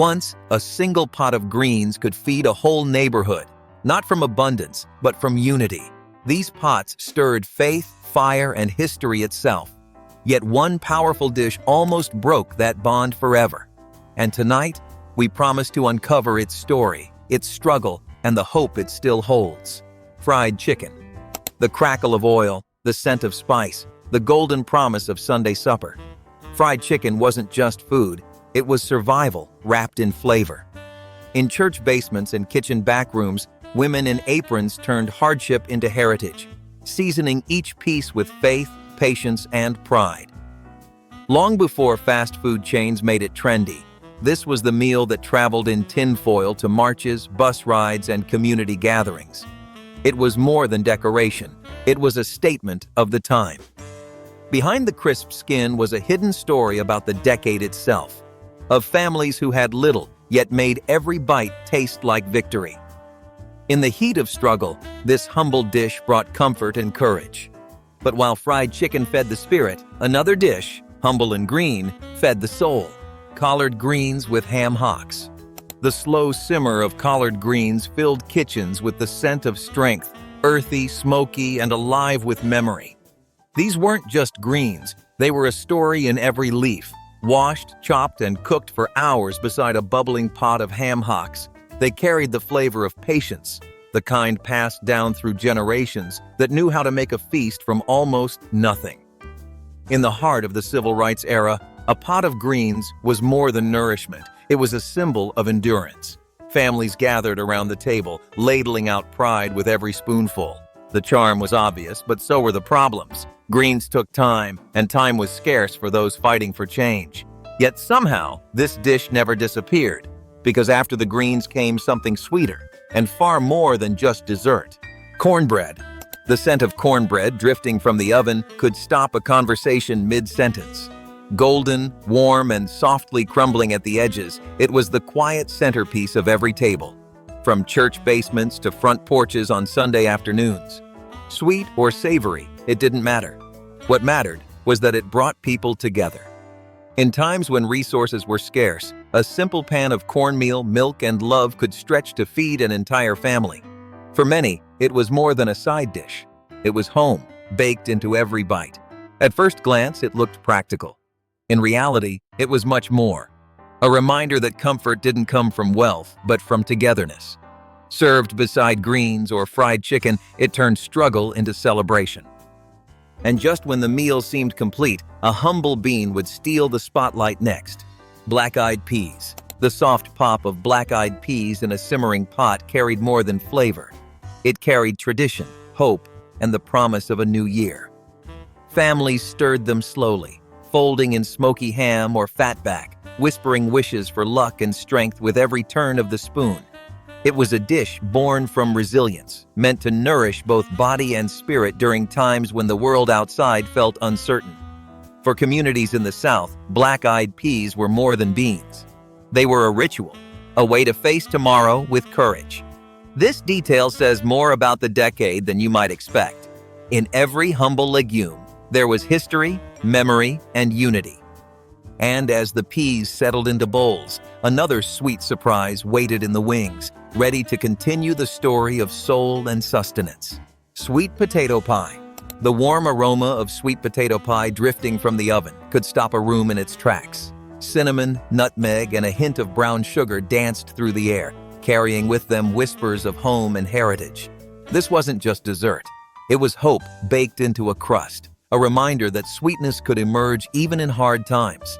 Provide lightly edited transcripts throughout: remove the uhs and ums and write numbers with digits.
Once, a single pot of greens could feed a whole neighborhood, not from abundance, but from unity. These pots stirred faith, fire, and history itself. Yet one powerful dish almost broke that bond forever. And tonight, we promise to uncover its story, its struggle, and the hope it still holds. Fried chicken. The crackle of oil, the scent of spice, the golden promise of Sunday supper. Fried chicken wasn't just food, it was survival wrapped in flavor. In church basements and kitchen backrooms, women in aprons turned hardship into heritage, seasoning each piece with faith, patience, and pride. Long before fast food chains made it trendy, this was the meal that traveled in tinfoil to marches, bus rides, and community gatherings. It was more than decoration, it was a statement of the time. Behind the crisp skin was a hidden story about the decade itself, of families who had little, yet made every bite taste like victory. In the heat of struggle, this humble dish brought comfort and courage. But while fried chicken fed the spirit, another dish, humble and green, fed the soul. Collard greens with ham hocks. The slow simmer of collard greens filled kitchens with the scent of strength, earthy, smoky, and alive with memory. These weren't just greens, they were a story in every leaf. Washed, chopped, and cooked for hours beside a bubbling pot of ham hocks, they carried the flavor of patience, the kind passed down through generations that knew how to make a feast from almost nothing. In the heart of the civil rights era, a pot of greens was more than nourishment. It was a symbol of endurance. Families gathered around the table, ladling out pride with every spoonful. The charm was obvious, but so were the problems. Greens took time, and time was scarce for those fighting for change. Yet somehow, this dish never disappeared, because after the greens came something sweeter, and far more than just dessert. Cornbread. The scent of cornbread drifting from the oven could stop a conversation mid-sentence. Golden, warm, and softly crumbling at the edges, it was the quiet centerpiece of every table, from church basements to front porches on Sunday afternoons. Sweet or savory, it didn't matter. What mattered was that it brought people together. In times when resources were scarce, a simple pan of cornmeal, milk, and love could stretch to feed an entire family. For many, it was more than a side dish. It was home, baked into every bite. At first glance, it looked practical. In reality, it was much more. A reminder that comfort didn't come from wealth, but from togetherness. Served beside greens or fried chicken, it turned struggle into celebration. And just when the meal seemed complete, a humble bean would steal the spotlight next. Black-eyed peas. The soft pop of black-eyed peas in a simmering pot carried more than flavor. It carried tradition, hope, and the promise of a new year. Families stirred them slowly, folding in smoky ham or fatback, whispering wishes for luck and strength with every turn of the spoon. It was a dish born from resilience, meant to nourish both body and spirit during times when the world outside felt uncertain. For communities in the South, black-eyed peas were more than beans. They were a ritual, a way to face tomorrow with courage. This detail says more about the decade than you might expect. In every humble legume, there was history, memory, and unity. And as the peas settled into bowls, another sweet surprise waited in the wings, ready to continue the story of soul and sustenance. Sweet potato pie. The warm aroma of sweet potato pie drifting from the oven could stop a room in its tracks. Cinnamon, nutmeg, and a hint of brown sugar danced through the air, carrying with them whispers of home and heritage. This wasn't just dessert. It was hope baked into a crust, a reminder that sweetness could emerge even in hard times.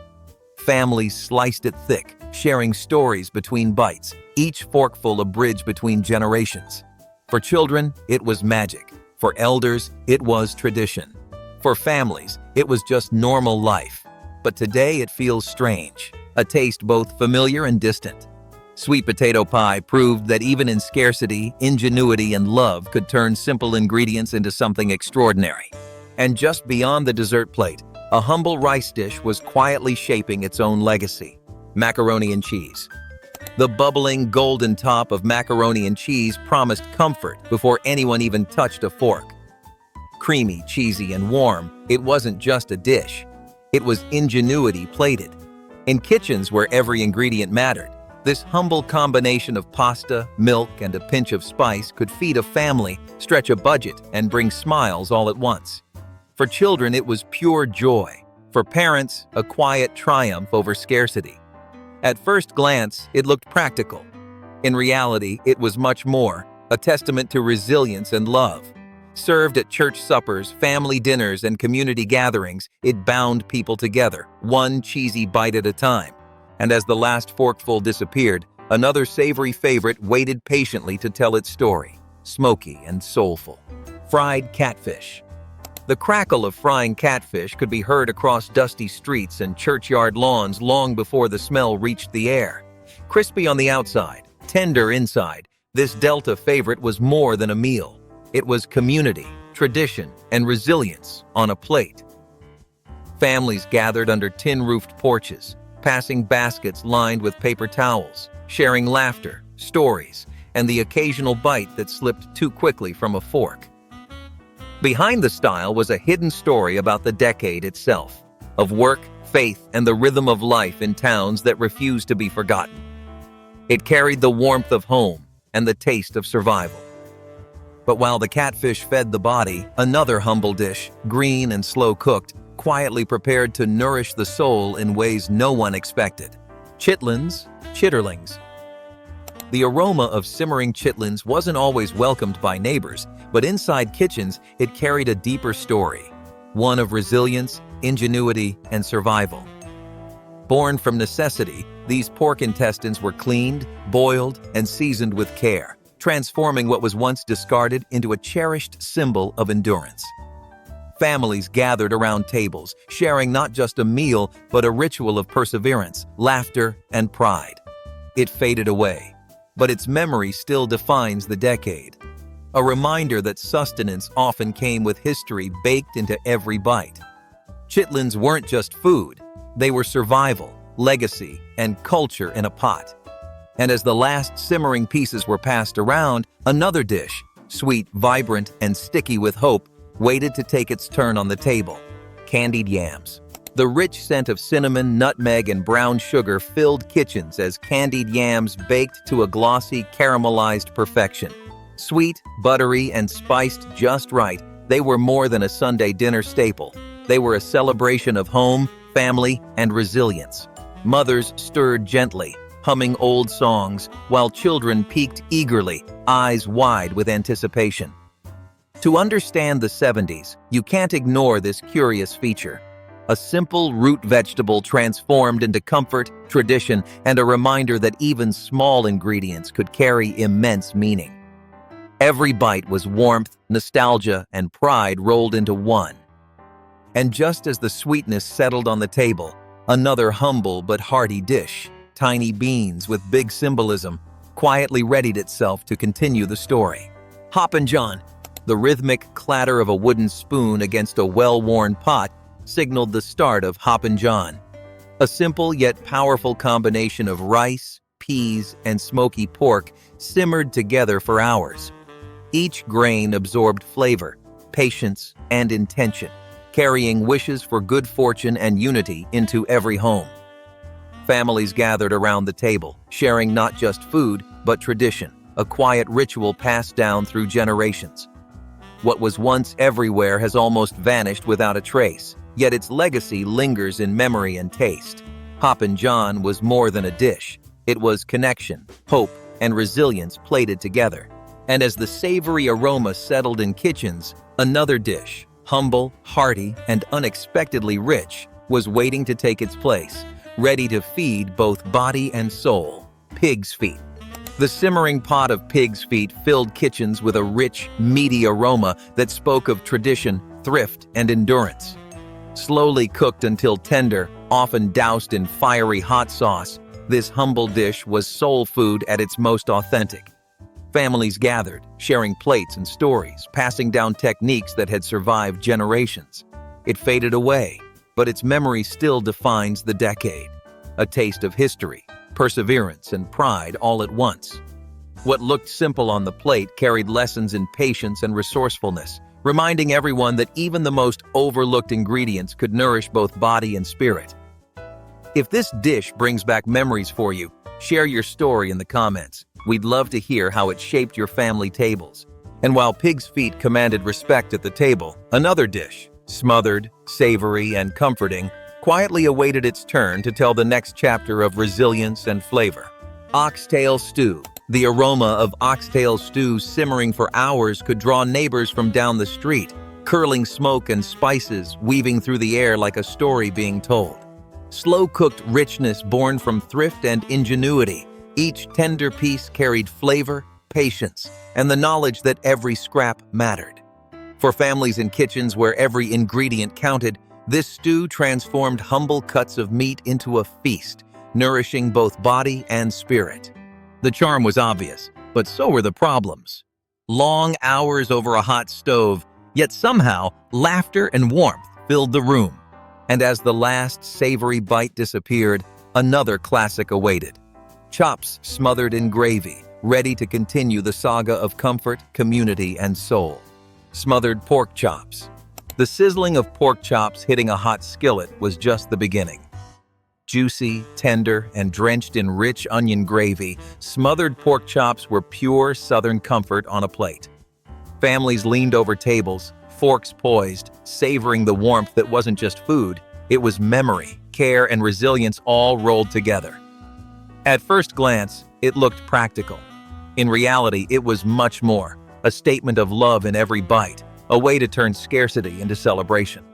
Families sliced it thick, sharing stories between bites, each forkful a bridge between generations. For children, it was magic. For elders, it was tradition. For families, it was just normal life. But today it feels strange, a taste both familiar and distant. Sweet potato pie proved that even in scarcity, ingenuity and love could turn simple ingredients into something extraordinary. And just beyond the dessert plate, a humble rice dish was quietly shaping its own legacy: macaroni and cheese. The bubbling golden top of macaroni and cheese promised comfort before anyone even touched a fork. Creamy, cheesy, and warm, it wasn't just a dish. It was ingenuity plated. In kitchens where every ingredient mattered, This humble combination of pasta, milk, and a pinch of spice could feed a family, stretch a budget, and bring smiles all at once. For children, it was pure joy. For parents, a quiet triumph over scarcity. At first glance, it looked practical. In reality, it was much more, a testament to resilience and love. Served at church suppers, family dinners, and community gatherings, it bound people together, one cheesy bite at a time. And as the last forkful disappeared, another savory favorite waited patiently to tell its story, smoky and soulful. Fried catfish. The crackle of frying catfish could be heard across dusty streets and churchyard lawns long before the smell reached the air. Crispy on the outside, tender inside, this Delta favorite was more than a meal. It was community, tradition, and resilience on a plate. Families gathered under tin-roofed porches, passing baskets lined with paper towels, sharing laughter, stories, and the occasional bite that slipped too quickly from a fork. Behind the style was a hidden story about the decade itself, of work, faith, and the rhythm of life in towns that refused to be forgotten. It carried the warmth of home and the taste of survival. But while the catfish fed the body, another humble dish, green and slow-cooked, quietly prepared to nourish the soul in ways no one expected. Chitlins, chitterlings. The aroma of simmering chitlins wasn't always welcomed by neighbors, but inside kitchens, it carried a deeper story, one of resilience, ingenuity, and survival. Born from necessity, these pork intestines were cleaned, boiled, and seasoned with care, transforming what was once discarded into a cherished symbol of endurance. Families gathered around tables, sharing not just a meal, but a ritual of perseverance, laughter, and pride. It faded away, but its memory still defines the decade. A reminder that sustenance often came with history baked into every bite. Chitlins weren't just food, they were survival, legacy, and culture in a pot. And as the last simmering pieces were passed around, another dish, sweet, vibrant, and sticky with hope, waited to take its turn on the table. Candied yams. The rich scent of cinnamon, nutmeg, and brown sugar filled kitchens as candied yams baked to a glossy, caramelized perfection. Sweet, buttery, and spiced just right, they were more than a Sunday dinner staple. They were a celebration of home, family, and resilience. Mothers stirred gently, humming old songs, while children peeked eagerly, eyes wide with anticipation. To understand the 70s, you can't ignore this curious feature. A simple root vegetable transformed into comfort, tradition, and a reminder that even small ingredients could carry immense meaning. Every bite was warmth, nostalgia, and pride rolled into one. And just as the sweetness settled on the table, another humble but hearty dish, tiny beans with big symbolism, quietly readied itself to continue the story. Hoppin John. The rhythmic clatter of a wooden spoon against a well-worn pot signaled the start of Hoppin John. A simple yet powerful combination of rice, peas, and smoky pork simmered together for hours. Each grain absorbed flavor, patience, and intention, carrying wishes for good fortune and unity into every home. Families gathered around the table, sharing not just food, but tradition, a quiet ritual passed down through generations. What was once everywhere has almost vanished without a trace, yet its legacy lingers in memory and taste. Hoppin John was more than a dish. It was connection, hope, and resilience plated together. And as the savory aroma settled in kitchens, another dish, humble, hearty, and unexpectedly rich, was waiting to take its place, ready to feed both body and soul. Pig's feet. The simmering pot of pig's feet filled kitchens with a rich, meaty aroma that spoke of tradition, thrift, and endurance. Slowly cooked until tender, often doused in fiery hot sauce, this humble dish was soul food at its most authentic. Families gathered, sharing plates and stories, passing down techniques that had survived generations. It faded away, but its memory still defines the decade. A taste of history, perseverance, and pride all at once. What looked simple on the plate carried lessons in patience and resourcefulness, reminding everyone that even the most overlooked ingredients could nourish both body and spirit. If this dish brings back memories for you, Share your story in the comments. We'd love to hear how it shaped your family tables. And while pig's feet commanded respect at the table, another dish, smothered, savory, and comforting, quietly awaited its turn to tell the next chapter of resilience and flavor. Oxtail stew. The aroma of oxtail stew simmering for hours could draw neighbors from down the street, curling smoke and spices weaving through the air like a story being told. Slow-cooked richness born from thrift and ingenuity. Each tender piece carried flavor, patience, and the knowledge that every scrap mattered. For families in kitchens where every ingredient counted, this stew transformed humble cuts of meat into a feast, nourishing both body and spirit. The charm was obvious, but so were the problems. Long hours over a hot stove, yet somehow laughter and warmth filled the room. And as the last savory bite disappeared, another classic awaited. Chops smothered in gravy, ready to continue the saga of comfort, community, and soul. Smothered pork chops. The sizzling of pork chops hitting a hot skillet was just the beginning. Juicy, tender, and drenched in rich onion gravy, smothered pork chops were pure Southern comfort on a plate. Families leaned over tables, forks poised, savoring the warmth that wasn't just food, it was memory, care, and resilience all rolled together. At first glance, it looked practical. In reality, it was much more, a statement of love in every bite, a way to turn scarcity into celebration.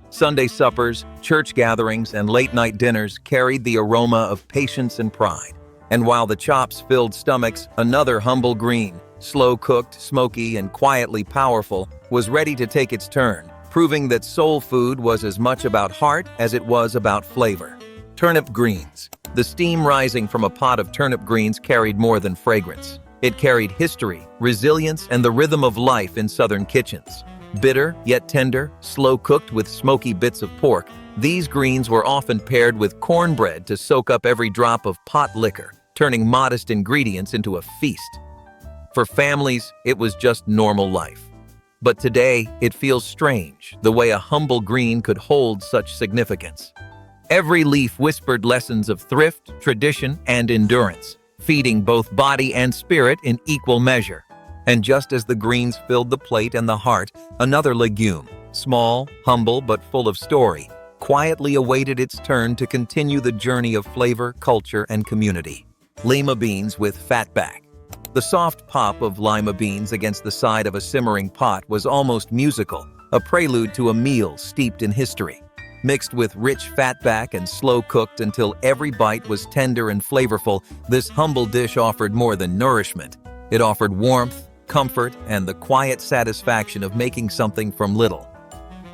Sunday suppers, church gatherings, and late-night dinners carried the aroma of patience and pride. And while the chops filled stomachs, another humble green, slow-cooked, smoky, and quietly powerful, was ready to take its turn, proving that soul food was as much about heart as it was about flavor. Turnip greens. The steam rising from a pot of turnip greens carried more than fragrance. It carried history, resilience, and the rhythm of life in Southern kitchens. Bitter, yet tender, slow-cooked with smoky bits of pork, these greens were often paired with cornbread to soak up every drop of pot liquor, turning modest ingredients into a feast. For families, it was just normal life. But today, it feels strange, the way a humble green could hold such significance. Every leaf whispered lessons of thrift, tradition, and endurance, feeding both body and spirit in equal measure. And just as the greens filled the plate and the heart, another legume, small, humble, but full of story, quietly awaited its turn to continue the journey of flavor, culture, and community. Lima beans with fatback. The soft pop of lima beans against the side of a simmering pot was almost musical, a prelude to a meal steeped in history. Mixed with rich fatback and slow-cooked until every bite was tender and flavorful, this humble dish offered more than nourishment. It offered warmth, comfort, and the quiet satisfaction of making something from little.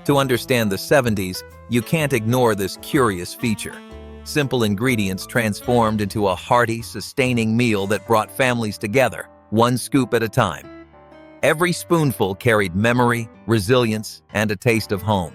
To understand the 70s, you can't ignore this curious feature. Simple ingredients transformed into a hearty, sustaining meal that brought families together, one scoop at a time. Every spoonful carried memory, resilience, and a taste of home.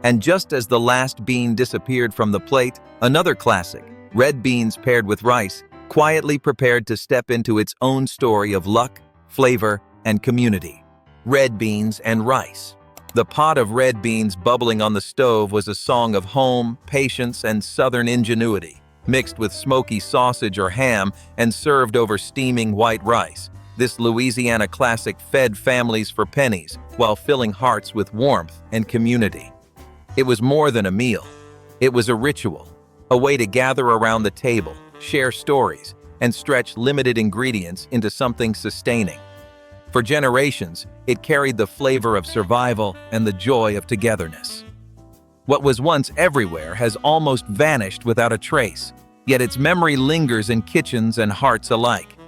And just as the last bean disappeared from the plate, another classic, red beans paired with rice, quietly prepared to step into its own story of luck, flavor, and community. Red beans and rice. The pot of red beans bubbling on the stove was a song of home, patience, and Southern ingenuity, mixed with smoky sausage or ham and served over steaming white rice. This Louisiana classic fed families for pennies while filling hearts with warmth and community. It was more than a meal. It was a ritual, a way to gather around the table, share stories, and stretch limited ingredients into something sustaining. For generations, it carried the flavor of survival and the joy of togetherness. What was once everywhere has almost vanished without a trace, yet its memory lingers in kitchens and hearts alike.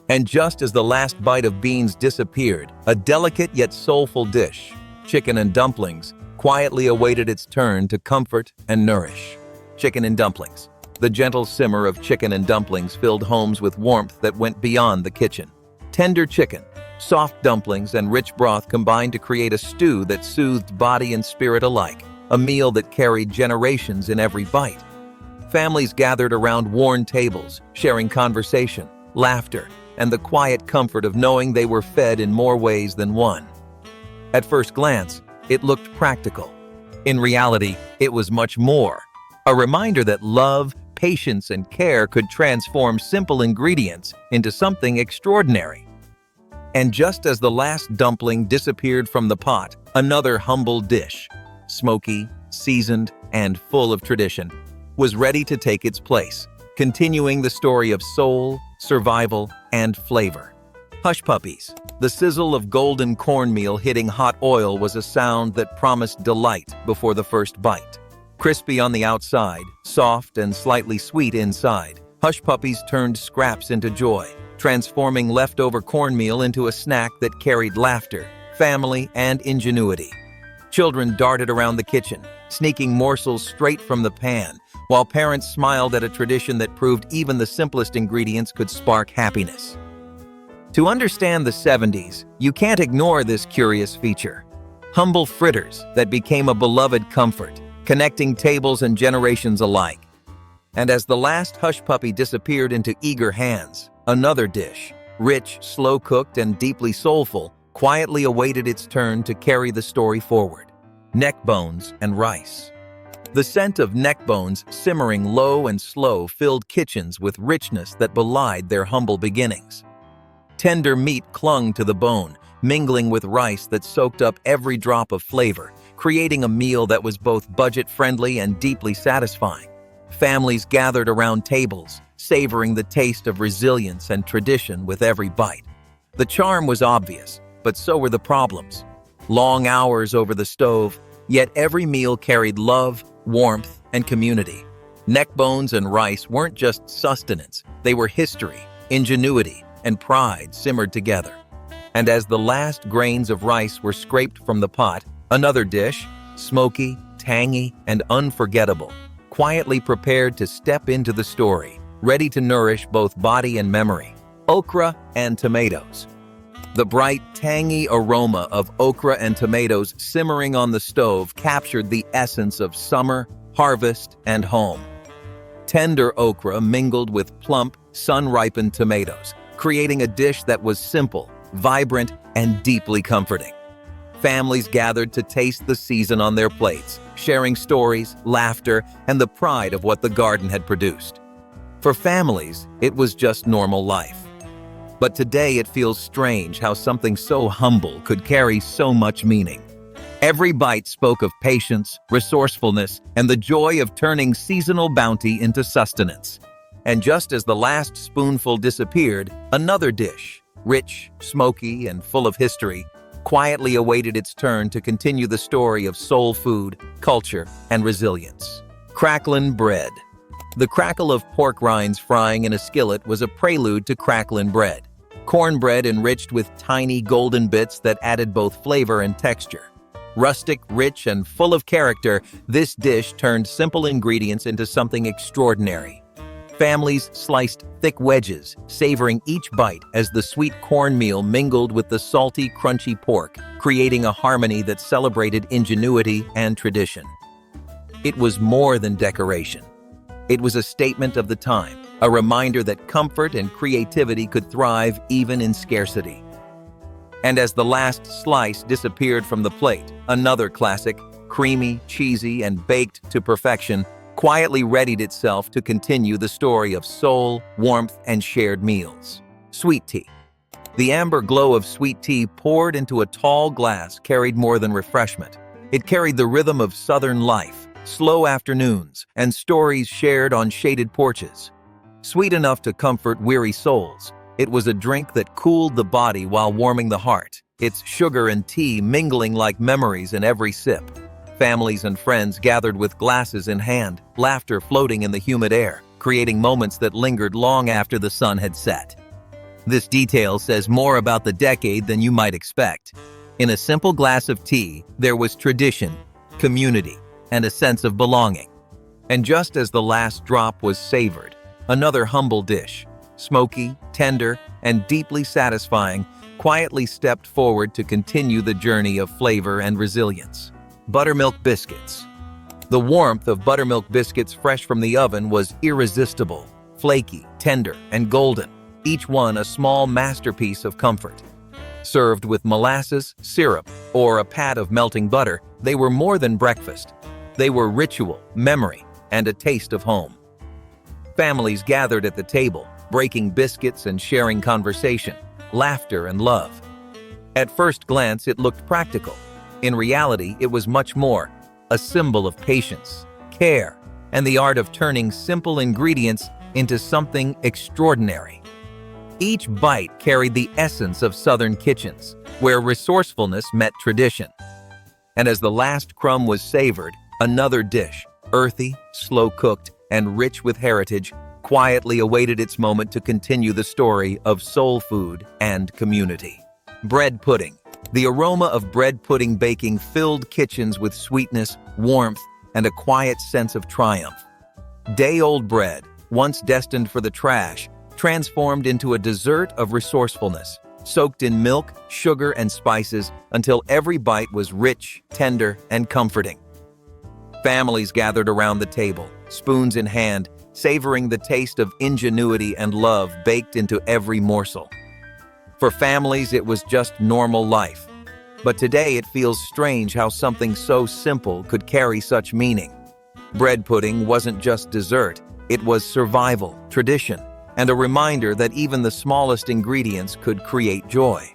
And just as the last bite of beans disappeared, a delicate yet soulful dish, chicken and dumplings, quietly awaited its turn to comfort and nourish. Chicken and dumplings. The gentle simmer of chicken and dumplings filled homes with warmth that went beyond the kitchen. Tender chicken, soft dumplings, and rich broth combined to create a stew that soothed body and spirit alike, a meal that carried generations in every bite. Families gathered around worn tables, sharing conversation, laughter, and the quiet comfort of knowing they were fed in more ways than one. At first glance, it looked practical. In reality, it was much more. A reminder that love, patience and care could transform simple ingredients into something extraordinary. And just as the last dumpling disappeared from the pot, another humble dish, smoky, seasoned, and full of tradition, was ready to take its place, continuing the story of soul, survival, and flavor. Hush puppies. The sizzle of golden cornmeal hitting hot oil was a sound that promised delight before the first bite. Crispy on the outside, soft and slightly sweet inside, hush puppies turned scraps into joy, transforming leftover cornmeal into a snack that carried laughter, family, and ingenuity. Children darted around the kitchen, sneaking morsels straight from the pan, while parents smiled at a tradition that proved even the simplest ingredients could spark happiness. To understand the 70s, you can't ignore this curious feature. Humble fritters that became a beloved comfort, connecting tables and generations alike. And as the last hush puppy disappeared into eager hands, another dish, rich, slow-cooked, and deeply soulful, quietly awaited its turn to carry the story forward. Neckbones and rice. The scent of neckbones simmering low and slow filled kitchens with richness that belied their humble beginnings. Tender meat clung to the bone, mingling with rice that soaked up every drop of flavor, creating a meal that was both budget-friendly and deeply satisfying. Families gathered around tables, savoring the taste of resilience and tradition with every bite. The charm was obvious, but so were the problems. Long hours over the stove, yet every meal carried love, warmth, and community. Neckbones and rice weren't just sustenance, they were history, ingenuity, and pride simmered together. And as the last grains of rice were scraped from the pot, another dish, smoky, tangy, and unforgettable, quietly prepared to step into the story, ready to nourish both body and memory. Okra and tomatoes. The bright, tangy aroma of okra and tomatoes simmering on the stove captured the essence of summer, harvest, and home. Tender okra mingled with plump, sun-ripened tomatoes, creating a dish that was simple, vibrant, and deeply comforting. Families gathered to taste the season on their plates, sharing stories, laughter, and the pride of what the garden had produced. For families, it was just normal life. But today it feels strange how something so humble could carry so much meaning. Every bite spoke of patience, resourcefulness, and the joy of turning seasonal bounty into sustenance. And just as the last spoonful disappeared, another dish, rich, smoky, and full of history, quietly awaited its turn to continue the story of soul food, culture, and resilience. Cracklin bread. The crackle of pork rinds frying in a skillet was a prelude to cracklin bread. Cornbread enriched with tiny golden bits that added both flavor and texture. Rustic, rich, and full of character, this dish turned simple ingredients into something extraordinary. Families sliced thick wedges, savoring each bite as the sweet cornmeal mingled with the salty, crunchy pork, creating a harmony that celebrated ingenuity and tradition. It was more than decoration. It was a statement of the time, a reminder that comfort and creativity could thrive even in scarcity. And as the last slice disappeared from the plate, another classic, creamy, cheesy, and baked to perfection, quietly readied itself to continue the story of soul, warmth, and shared meals. Sweet tea. The amber glow of sweet tea poured into a tall glass carried more than refreshment. It carried the rhythm of southern life, slow afternoons, and stories shared on shaded porches. Sweet enough to comfort weary souls, it was a drink that cooled the body while warming the heart, its sugar and tea mingling like memories in every sip. Families and friends gathered with glasses in hand, laughter floating in the humid air, creating moments that lingered long after the sun had set. This detail says more about the decade than you might expect. In a simple glass of tea, there was tradition, community, and a sense of belonging. And just as the last drop was savored, another humble dish, smoky, tender, and deeply satisfying, quietly stepped forward to continue the journey of flavor and resilience. Buttermilk biscuits. The warmth of buttermilk biscuits fresh from the oven was irresistible, flaky, tender, and golden, each one a small masterpiece of comfort. Served with molasses, syrup, or a pat of melting butter, they were more than breakfast. They were ritual, memory, and a taste of home. Families gathered at the table, breaking biscuits and sharing conversation, laughter and love. At first glance, it looked practical. In reality, it was much more, a symbol of patience, care, and the art of turning simple ingredients into something extraordinary. Each bite carried the essence of Southern kitchens, where resourcefulness met tradition. And as the last crumb was savored, another dish, earthy, slow-cooked, and rich with heritage, quietly awaited its moment to continue the story of soul food and community. Bread pudding. The aroma of bread pudding baking filled kitchens with sweetness, warmth, and a quiet sense of triumph. Day-old bread, once destined for the trash, transformed into a dessert of resourcefulness, soaked in milk, sugar, and spices until every bite was rich, tender, and comforting. Families gathered around the table, spoons in hand, savoring the taste of ingenuity and love baked into every morsel. For families, it was just normal life. But today it feels strange how something so simple could carry such meaning. Bread pudding wasn't just dessert, it was survival, tradition, and a reminder that even the smallest ingredients could create joy.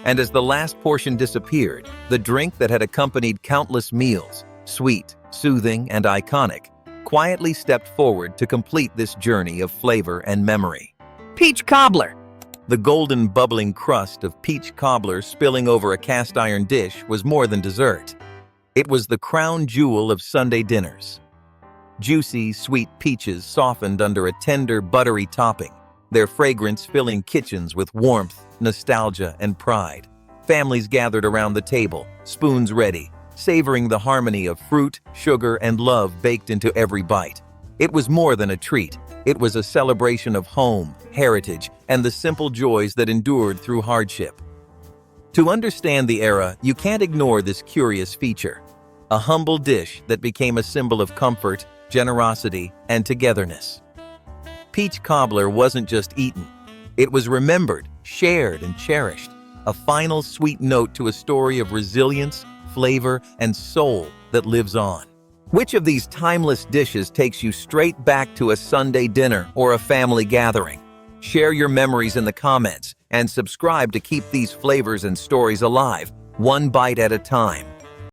And as the last portion disappeared, the drink that had accompanied countless meals, sweet, soothing, and iconic, quietly stepped forward to complete this journey of flavor and memory. Peach cobbler. The golden bubbling crust of peach cobbler spilling over a cast iron dish was more than dessert. It was the crown jewel of Sunday dinners. Juicy, sweet peaches softened under a tender, buttery topping, their fragrance filling kitchens with warmth, nostalgia, and pride. Families gathered around the table, spoons ready, savoring the harmony of fruit, sugar, and love baked into every bite. It was more than a treat. It was a celebration of home, heritage, and the simple joys that endured through hardship. To understand the era, you can't ignore this curious feature. A humble dish that became a symbol of comfort, generosity, and togetherness. Peach cobbler wasn't just eaten. It was remembered, shared, and cherished, a final sweet note to a story of resilience, flavor, and soul that lives on. Which of these timeless dishes takes you straight back to a Sunday dinner or a family gathering? Share your memories in the comments and subscribe to keep these flavors and stories alive, one bite at a time.